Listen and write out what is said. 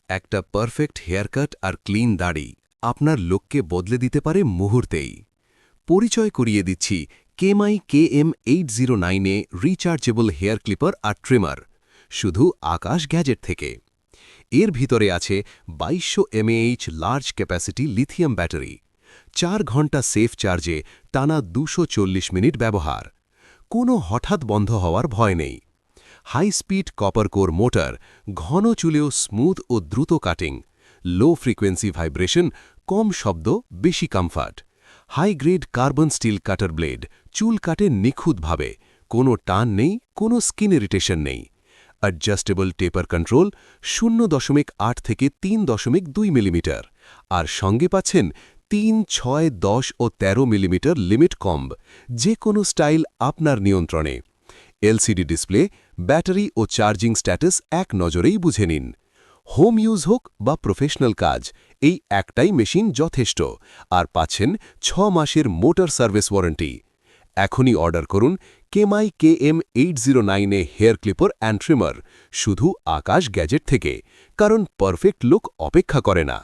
একটা perfect haircut আর clean দাড়ি আপনার লোককে বদলে দিতে পারে মুহূর্তেই। পরিচয় করিয়ে দিচ্ছি কেএমআই KM809 রিচার্জেবল হেয়ার ক্লিপার আর ট্রিমার, শুধু আকাশ গ্যাজেট থেকে। এর ভিতরে আছে 2200 mAh large capacity lithium battery, 4 ঘন্টা সেফ চার্জে টানা 240 মিনিট ব্যবহার, কোনো হঠাৎ বন্ধ হওয়ার ভয় নেই। High speed copper core motor, ঘন চুলেও স্মুথ ও দ্রুত কাটিং, লো ফ্রিকোয়েন্সি ভাইব্রেশন, কম শব্দ, বেশি comfort. High grade carbon steel cutter blade, চুল কাটে নিখুঁতভাবে, কোনো টান নেই, কোনো স্কিন ইরিটেশন নেই। অ্যাডজাস্টেবল টেপার কন্ট্রোল 0.8 থেকে 3.2 মিলিমিটার, আর সঙ্গে পাচ্ছেন 3, 6, 10 ও 13 মিলিমিটার লিমিট কম্ব, যে কোনো স্টাইল আপনার নিয়ন্ত্রণে। এলসিডি ডিসপ্লে, ব্যাটারি ও চার্জিং স্ট্যাটাস এক নজরেই বুঝে নিন। হোম ইউজ হোক বা প্রফেশনাল কাজ, এই একটাই মেশিন যথেষ্ট, আর পাচ্ছেন 6 মাসের মোটর সার্ভিস ওয়ারেন্টি। এখনই অর্ডার করুন KMI KM809 hair clipper and trimmer, শুধু আকাশ গ্যাজেট থেকে, কারণ পারফেক্ট লুক অপেক্ষা করে না।